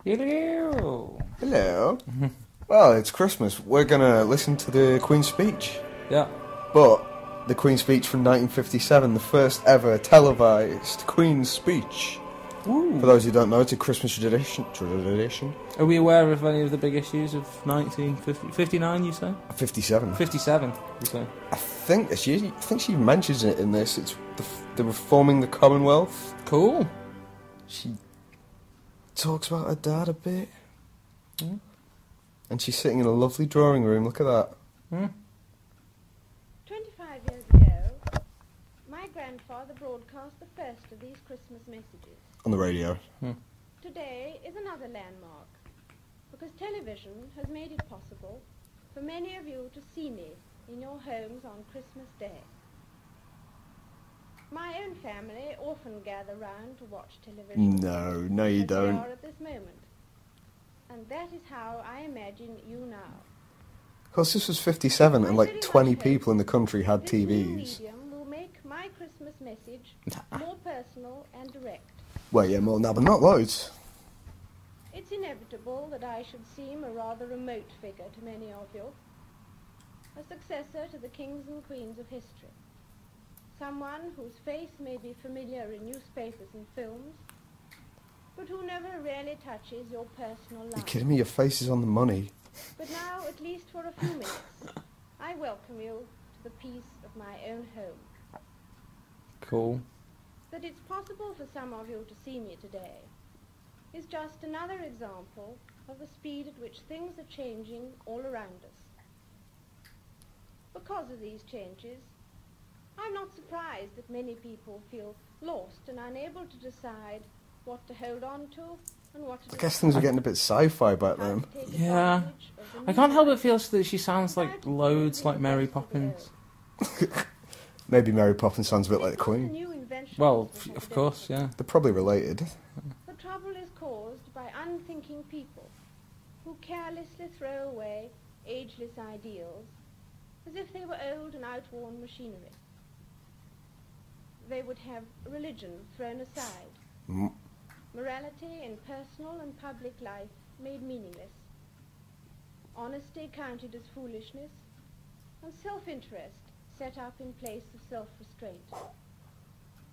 Hello. Hello. Well, it's Christmas. We're going to listen to the Queen's speech. Yeah. But the Queen's speech from 1957, the first ever televised Queen's speech. Ooh. For those who don't know, it's a Christmas tradition. Are we aware of any of the big issues of 1959, you say? 57. 57, you say? I think she mentions it in this. It's the reforming the Commonwealth. Cool. She talks about her dad a bit. Mm. And she's sitting in a lovely drawing room. Look at that. Mm. 25 years ago, my grandfather broadcast the first of these Christmas messages. On the radio. Mm. Today is another landmark, because television has made it possible for many of you to see me in your homes on Christmas Day. My own family often gather round to watch television. No, you as don't. they are at this moment. And that is how I imagine you now. Of course, this was 57, and like 20 people in the country had This new TVs. medium will make my Christmas message more personal and direct. Well, yeah, more now, but not loads. It's inevitable that I should seem a rather remote figure to many of you, a successor to the kings and queens of history, someone whose face may be familiar in newspapers and films, but who never really touches your personal life. You kidding me? Your face is on the money. But now, at least for a few minutes, I welcome you to the peace of my own home. Cool. That it's possible for some of you to see me today is just another example of the speed at which things are changing all around us. Because of these changes, I'm not surprised that many people feel lost and unable to decide what to hold on to and what to I guess things were getting a bit sci-fi back then. Yeah. I can't help but feel that she sounds like loads like Mary Poppins. Maybe Mary Poppins sounds a bit like the Queen. Well, of course, yeah. They're probably related. The trouble is caused by unthinking people who carelessly throw away ageless ideals as if they were old and outworn machinery. They would have religion thrown aside, morality in personal and public life made meaningless, honesty counted as foolishness, and self-interest set up in place of self-restraint.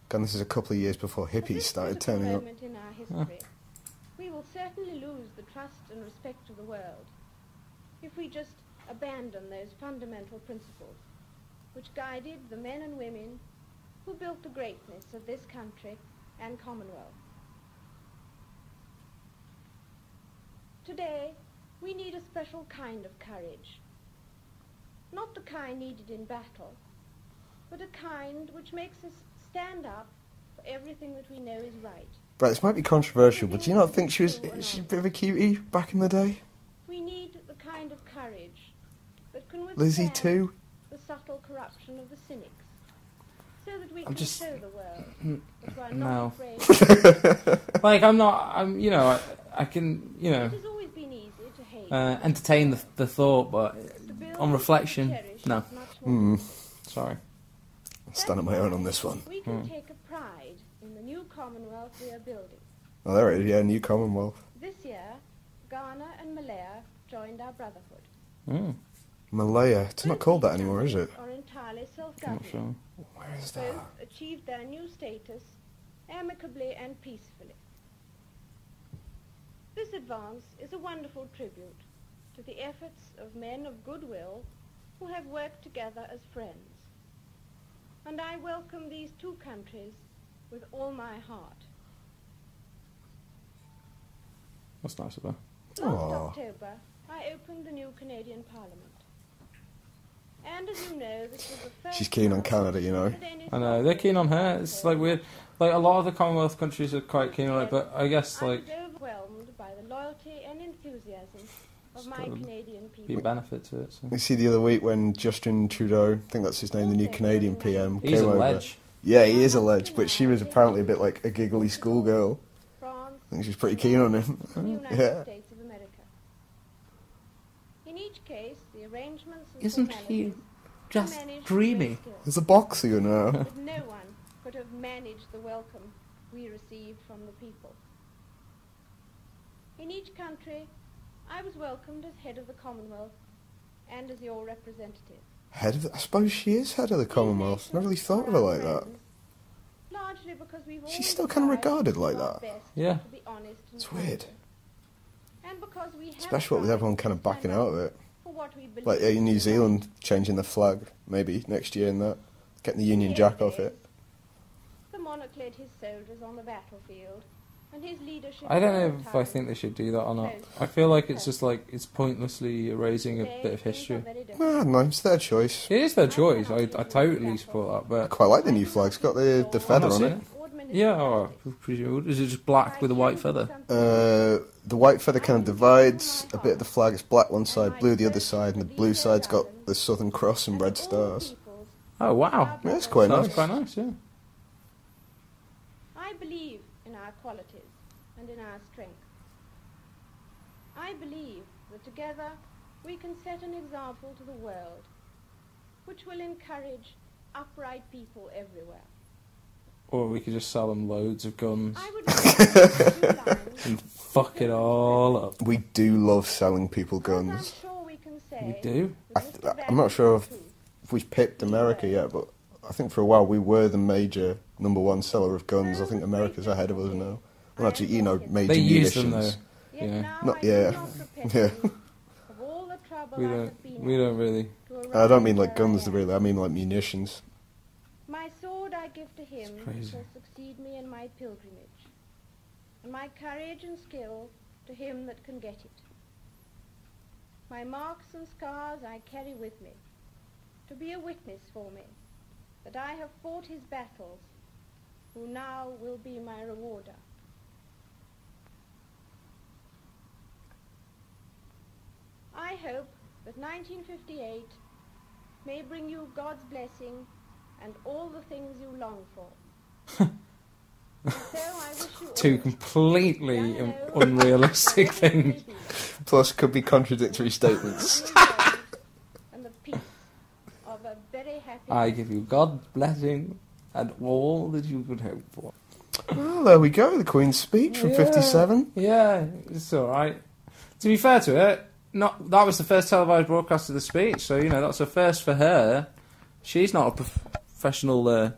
God, this is a couple of years before hippies started turning up. Moment in our history, we will certainly lose the trust and respect of the world if we just abandon those fundamental principles which guided the men and women who built the greatness of this country and Commonwealth. Today, we need a special kind of courage. Not the kind needed in battle, but a kind which makes us stand up for everything that we know is right. Right, this might be controversial, but do you not think she's a bit of a cutie back in the day? We need the kind of courage that can Lizzie withstand too? the subtle corruption of the cynics, so that we I'm can just- show the world that we're No. not afraid. Like, you know, I can, you know, It has always been easy to hate. entertain the thought, but to build on reflection, and cherish no. much more. Sorry. I'll stand on my own on this one. We can take a pride in the new Commonwealth we are building. Oh, there it is, yeah, New Commonwealth. This year, Ghana and Malaya joined our brotherhood. Mm, Malaya. It's not called that anymore, is it? Are entirely I'm not self-governing. sure. Where is Both that? achieved their new status amicably and peacefully. This advance is a wonderful tribute to the efforts of men of goodwill who have worked together as friends. And I welcome these two countries with all my heart. That's nice of her. Last Aw. October, I opened the new Canadian Parliament. And as you know, this was the first She's keen on time Canada, you know. that any I know, they're keen on her. It's like weird. Like, a lot of the Commonwealth countries are quite keen on it, but I guess, I like, was overwhelmed by the loyalty and enthusiasm of my gotta Canadian be a people. benefit to it. So. You see the other week when Justin Trudeau, I think that's his name, the new Canadian PM, He's came a over. ledge. Yeah, he is a ledge, but she was apparently a bit like a giggly schoolgirl. France, I think she's pretty keen on him. the United Yeah. States of America. In each case, the arrangements and Isn't he formalities just were managed with dreamy? great skill. There's a boxer, you know. But no one could have managed the welcome we received from the people. In each country, I was welcomed as head of the Commonwealth and as your representative. I suppose she is head of the Commonwealth. Never really thought of her like that. Largely because we've She's always still kind of tried regarded like our that. best Yeah. to be honest and It's weird. competent. And because we have Especially with tried everyone kind of to backing stand out up of it. for what we believe Like in New is Zealand changing the flag, maybe next year and that. Getting the Union Jack off it. The monarch led his soldiers on the battlefield, and his leadership... I don't know at if all I think they times should do that or not. close I feel like and it's just like it's pointlessly erasing a Today, bit of things are history. very different. Ah, no, it's their choice. It is their choice. I totally support that, I but quite like the new flag. It's got the feather on it. yeah, oh, I presume is it just black with a white feather? The white feather kind of divides a bit of the flag. It's black one side, blue the other side, and the blue side's got the Southern Cross and red stars. Oh wow, Yeah, it's quite sounds nice. quite nice. Yeah. I believe in our qualities and in our strength. I believe that together we can set an example to the world which will encourage upright people everywhere. Or we could just sell them loads of guns I would like to two lines and fuck it all up. We do love selling people because I'm guns. sure we can say We do. with Mr. I'm not sure Vanderbilt's truth. if we've pipped America yet, but I think for a while we were the major #1 seller of guns. I think America's ahead of us now. Well, actually, you know, major They use them munitions. though. Yet Yeah. now Not I do yet. not repent Yeah. me of all the trouble We I don't. have been We at don't really. to I don't arrive mean like where I guns, am. really. I mean like munitions. My sword I give to him It's who crazy. shall succeed me in my pilgrimage, and my courage and skill to him that can get it. My marks and scars I carry with me, to be a witness for me, that I have fought his battles, who now will be my rewarder. I hope that 1958 may bring you God's blessing and all the things you long for. And so I wish you Two all completely young and old, unrealistic wherever you may things. be, Plus, could be contradictory statements. good days and the peace of a very happy I give you God's blessing and all that you could hope for. Well, there we go. The Queen's speech from Yeah. 57. Yeah, it's all right. To be fair to it, that was the first televised broadcast of the speech, so you know that's a first for her. She's not a professional,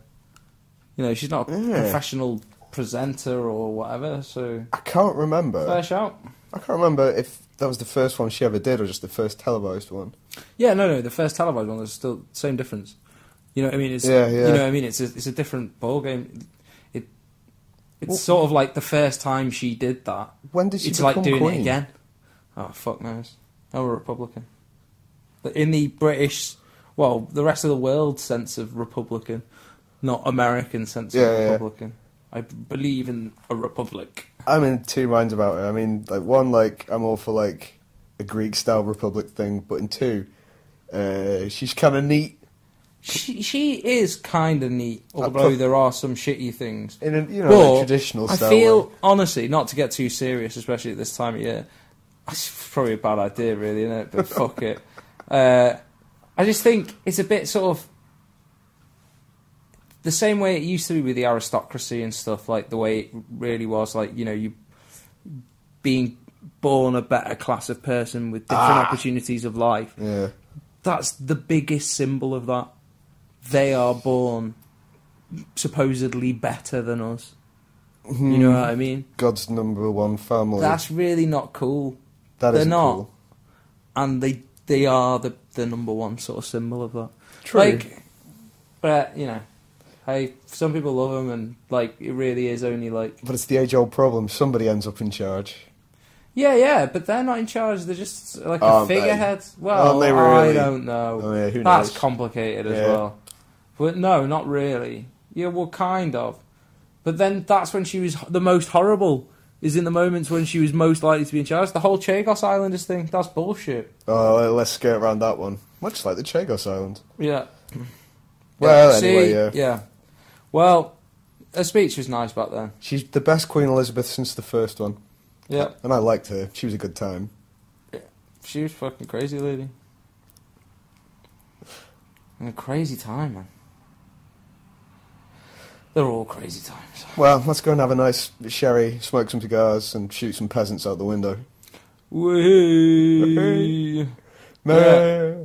she's not a Yeah. professional presenter or whatever. So I can't remember. fair shout. I can't remember if that was the first one she ever did or just the first televised one. Yeah, no, the first televised one. There's still same difference. You know what I mean? It's, Yeah, yeah. You know what I mean? It's a different ball game. It's sort of like the first time she did that. When did she It's become like doing Queen? it again. Oh, fuck knows. I'm a Republican. But in the British, well, the rest of the world sense of Republican, not American sense Yeah, of yeah. Republican. I believe in a republic. I'm in two minds about it. I mean, like, one, like, I'm all for, like, a Greek-style republic thing, but in two, she's kind of neat. She is kind of neat, although there are some shitty things. In a, you know, But like, traditional I style feel, way. honestly, not to get too serious, especially at this time of year, it's probably a bad idea, really, isn't it? But fuck it. I just think it's a bit sort of the same way it used to be with the aristocracy and stuff, like the way it really was, like, you know, you being born a better class of person with different opportunities of life. Yeah. That's the biggest symbol of that. They are born supposedly better than us. You know what I mean? God's #1 family. That's really not cool. That They're isn't not. cool. And they are the #1 sort of symbol of that. True. Like, but, you know, hey, some people love them, and, like, it really is only, like... But it's the age-old problem. Somebody ends up in charge. Yeah, but they're not in charge. They're just, like, a Aren't they? figurehead. Well, Aren't they I really? don't know. Oh, yeah, who That's knows? complicated as Yeah. well. But no, not really. Yeah, well, kind of. But then that's when she was the most horrible, is in the moments when she was most likely to be in charge. The whole Chagos Islanders thing, that's bullshit. Oh, let's skate around that one. Much like the Chagos Island. Yeah. Well, See, anyway, yeah. Yeah. Well, her speech was nice back then. She's the best Queen Elizabeth since the first one. Yeah. And I liked her. She was a good time. She was fucking crazy, lady. And a crazy time, man. They're all crazy times. Well, let's go and have a nice sherry, smoke some cigars, and shoot some peasants out the window. Whee! Yeah.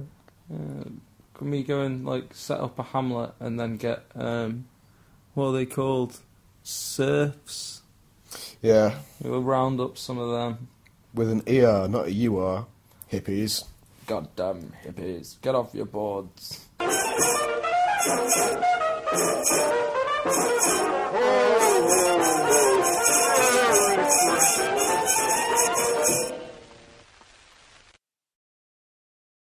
Can we go and like set up a hamlet and then get what are they called? Serfs. Yeah. We'll round up some of them. With an ER, not a UR. Hippies. Goddamn hippies! Get off your boards.